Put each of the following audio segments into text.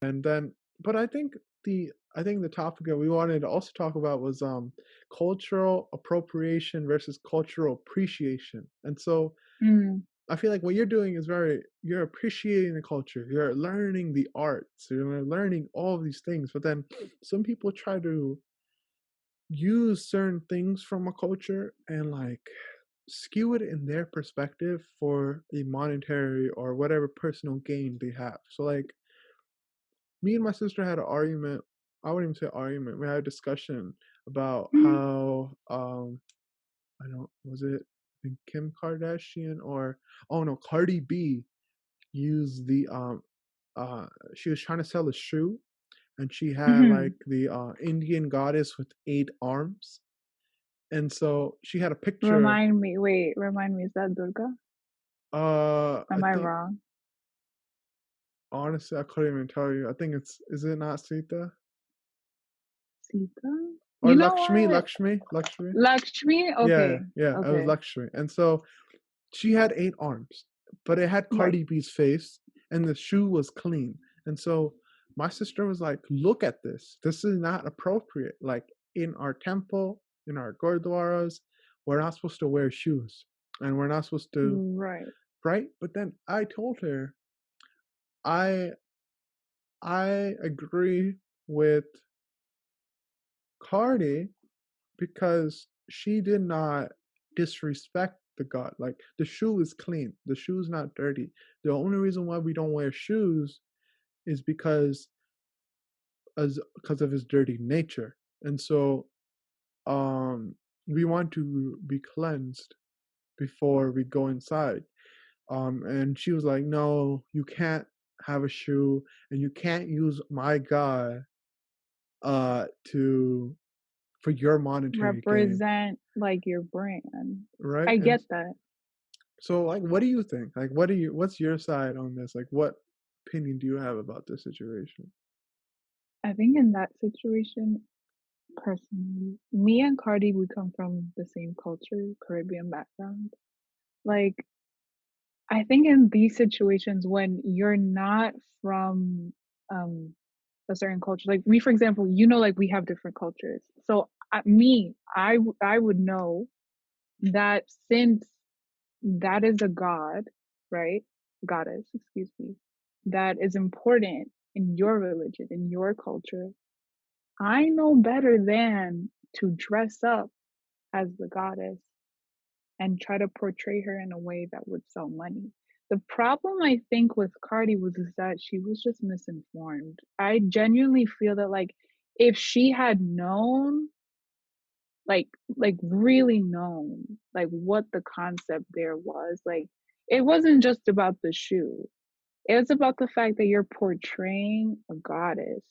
And then, but I think the topic that we wanted to also talk about was cultural appropriation versus cultural appreciation. And so Mm. I feel like what you're doing is you're appreciating the culture, you're learning the arts, you're learning all of these things. But then some people try to use certain things from a culture and like skew it in their perspective for a monetary or whatever personal gain they have. So like me and my sister had an argument. I wouldn't even say argument. We had a discussion about Mhm. how I don't was it I think Kim Kardashian or oh no Cardi B used the she was trying to sell a shoe and she had like Mhm. the Indian goddess with 8 arms, and so she had a picture. Remind me. Wait, remind me. Is that Durga? I Am I think wrong? honestly I couldn't even tell you. I think is it not Sita Sita? or You know Lakshmi? what? Lakshmi. Lakshmi? Yeah, Okay. yeah, it was Okay. Lakshmi. And so she had 8 arms, but it had Right. Cardi B's face, and the shoe was clean. And so my sister was like, "Look at this. This is not appropriate. Like in our temple, in our gurdwaras, we're not supposed to wear shoes, and we're not supposed to, Right. right?" But then I told her, I I agree with Cardi because she did not disrespect the god. Like the shoe is clean. The shoe is not dirty. The only reason why we don't wear shoes is because of his dirty nature. And so we want to be cleansed before we go inside. And she was like, "No, you can't have a shoe and you can't use my god to for your monetary gain." Represent like your brand. Right? I And get that. so, like, what do you think? Like, what's your side on this? Like, what opinion do you have about this situation? I think in that situation, personally, me and Cardi, we come from the same culture, Caribbean background. Like, I think in these situations when you're not from um a certain culture, like me, for example, like we have different cultures. So I would know that since that is a god, right? Goddess, excuse me, that is important in your religion, in your culture. I know better than to dress up as the goddess and try to portray her in a way that would sell money. The problem I think with Cardi was is that she was just misinformed. I genuinely feel that like if she had known, like really known like what the concept there was, like it wasn't just about the shoe. It was about the fact that you're portraying a goddess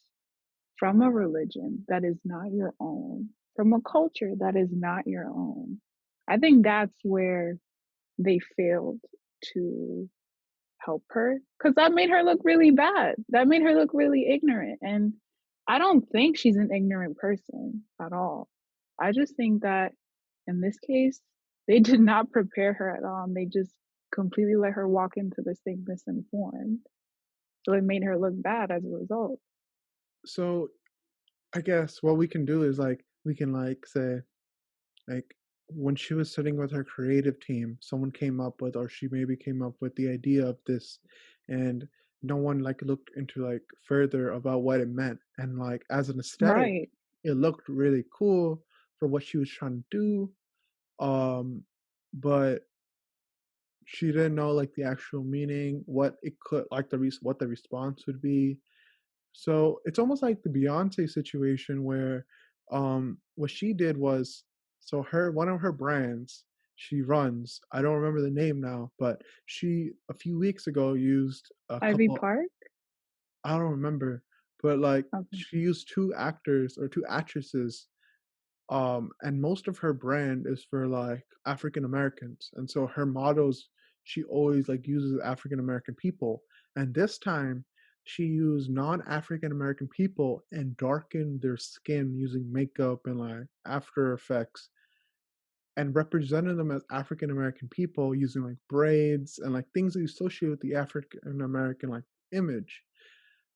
from a religion that is not your own, from a culture that is not your own. I think that's where they failed to help her because that made her look really bad. That made her look really ignorant. And I don't think she's an ignorant person at all. I just think that in this case, they did not prepare her at all. And they just completely let her walk into this thing misinformed. So it made her look bad as a result. So, I guess what we can do is like we can like say like when she was sitting with her creative team, someone came up with, or she maybe came up with the idea of this, and no one like looked into like further about what it meant. And like as an aesthetic, Right. it looked really cool for what she was trying to do. But she didn't know like the actual meaning, what it could like what the response would be. So it's almost like the Beyonce situation where what she did was, so her one of her brands she runs, I don't remember the name now, but she a few weeks ago used a Ivy couple, Park? I don't remember, but like Okay. she used 2 actors or 2 actresses, and most of her brand is for like African Americans, and so her models she always like uses African American people. And this time she used non-African American people and darkened their skin using makeup and like After Effects and represented them as African American people using like braids and like things that you associate with the African American like image.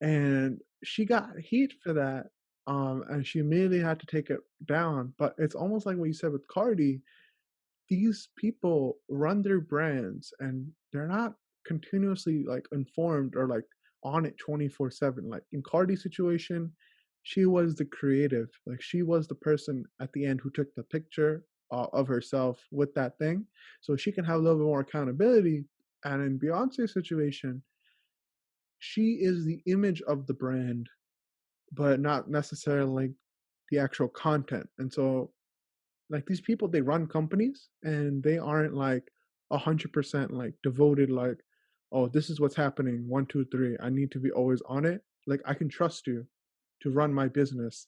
And she got heat for that. And she immediately had to take it down. But it's almost like what you said with Cardi. These people run their brands and they're not continuously like informed or like on it 24/7. Like in Cardi's situation, she was the creative. Like she was the person at the end who took the picture of herself with that thing, so she can have a little bit more accountability. And in Beyonce's situation, she is the image of the brand, but not necessarily like the actual content. And so like these people, they run companies and they aren't like 100% like devoted, like, oh, this is what's happening, 1 2 3, I need to be always on it. Like I can trust you to run my business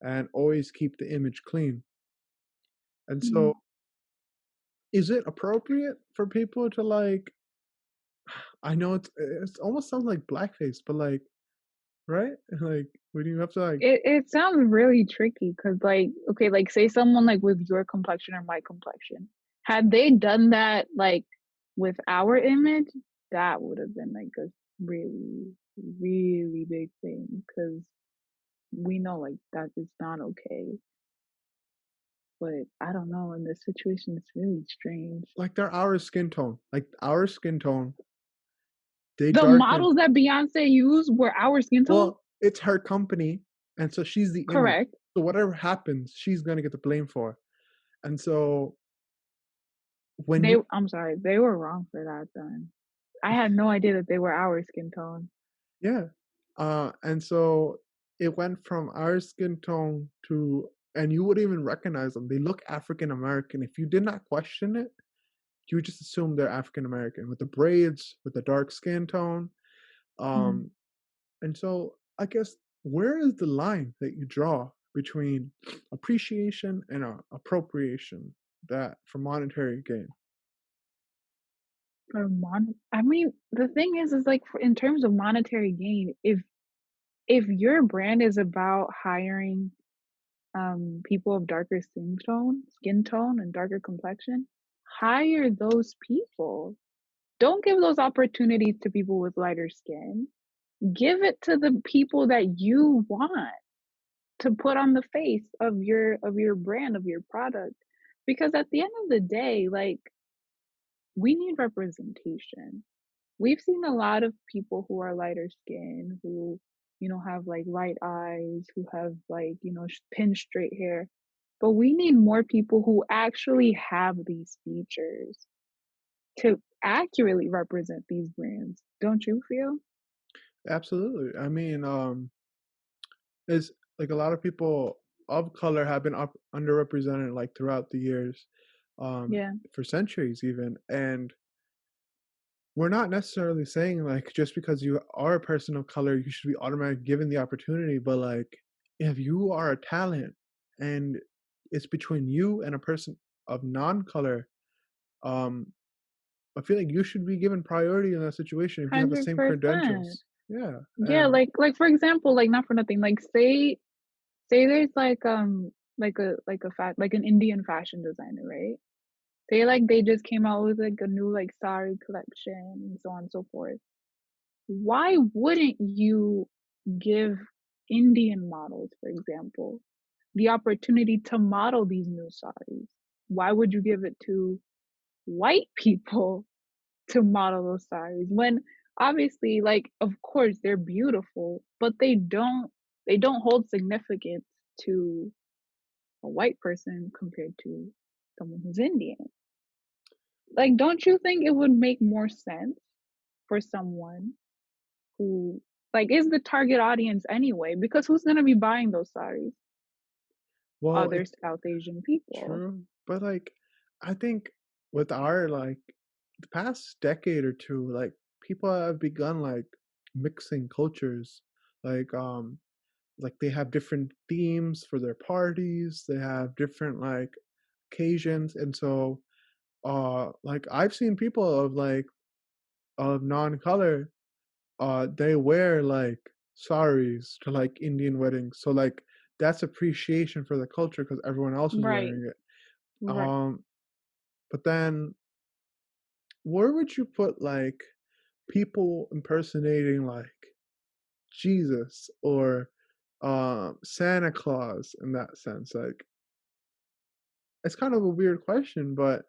and always keep the image clean. And so Mm. is it appropriate for people to like, I know it's almost sounds like blackface, but like, right? Like when you have to like, It sounds really tricky because, like, okay, like, say someone, like, with your complexion or my complexion, had they done that, like, with our image, that would have been, like, a really, really big thing because we know, like, that is not okay, but I don't know, in this situation, it's really strange. they're our skin tone, like our skin tone, they The darken. models that Beyonce used were our skin tone? Well, it's her company, and so she's the image. Correct. So whatever happens, she's gonna get the blame for. And so when you, I'm sorry, they were wrong for that then. I had no idea that they were our skin tone. yeah, and so it went from our skin tone to, and you wouldn't even recognize them. They look African American. If you did not question it, you would just assume they're African American with the braids, with the dark skin tone. Mm. Um, and so I guess where is the line that you draw between appreciation and appropriation that for monetary gain? For I mean, the thing is like for, in terms of monetary gain, if your brand is about hiring people of darker skin tone and darker complexion, hire those people. Don't give those opportunities to people with lighter skin. Give it to the people that you want to put on the face of your brand, of your product. Because at the end of the day, like, we need representation. We've seen a lot of people who are lighter skin, who, have like light eyes, who have like, pin straight hair. But we need more people who actually have these features to accurately represent these brands. Don't you feel? Absolutely. I mean, it's like a lot of people of color have been underrepresented like throughout the years, Yeah. for centuries even. And we're not necessarily saying like just because you are a person of color, you should be automatically given the opportunity. But like, if you are a talent and it's between you and a person of non-color, um, I feel like you should be given priority in that situation if you have the same 100%. credentials. Yeah, Yeah, and like for example, like not for nothing, like say there's like a fact like an Indian fashion designer, right? Say like they just came out with like a new like sari collection and so on and so forth. Why wouldn't you give Indian models, for example, the opportunity to model these new saris? Why would you give it to white people to model those saris when obviously, like, of course they're beautiful, but they don't hold significance to a white person compared to someone who's Indian. Like, don't you think it would make more sense for someone who like is the target audience anyway? Because who's gonna be buying those saris? well, Other it's South Asian people. true, but like, I think with our like the past decade or two, like people have begun like mixing cultures, like like they have different themes for their parties, they have different like occasions. And so like I've seen people of like of non-color they wear like saris to like Indian weddings. So like that's appreciation for the culture because everyone else is Right. wearing it. Right. Um, but then where would you put like people impersonating like Jesus or Santa Claus in that sense? Like it's kind of a weird question, but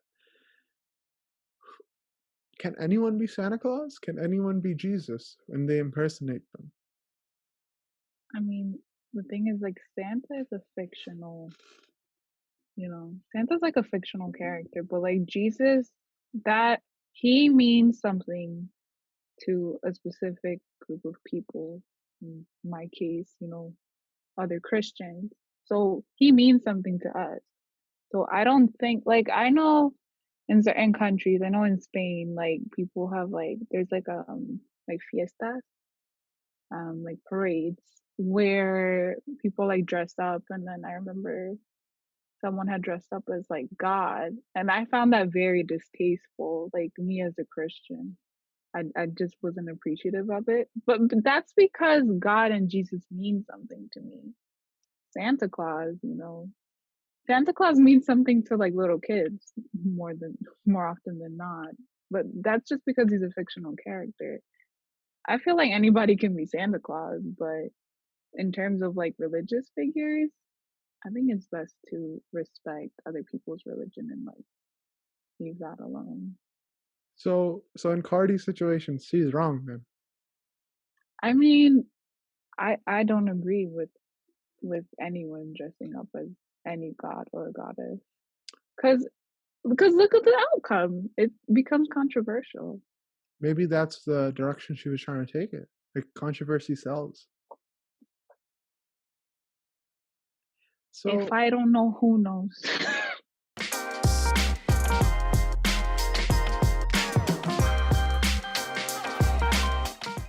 can anyone be Santa Claus? Can anyone be Jesus when they impersonate them? I mean, the thing is, like, Santa is a fictional, Santa's like a fictional character, but like Jesus, that he means something to a specific group of people. In my case, other Christians. So he means something to us. So I don't think, like, I know in certain countries, I know in Spain, like people have like there's like fiestas, like parades where people like dress up, and then I remember someone had dressed up as like God, and I found that very distasteful. Like me as a Christian, I just wasn't appreciative of it. But that's because God and Jesus mean something to me. Santa Claus, Santa Claus means something to like little kids more often than not. But that's just because he's a fictional character. I feel like anybody can be Santa Claus, but in terms of like religious figures, I think it's best to respect other people's religion and like leave that alone. So in Cardi's situation, she's wrong then. I mean, I don't agree with anyone dressing up as any god or goddess, because look at the outcome. It becomes controversial. Maybe that's the direction she was trying to take it. Like controversy sells. If So I don't know, who knows?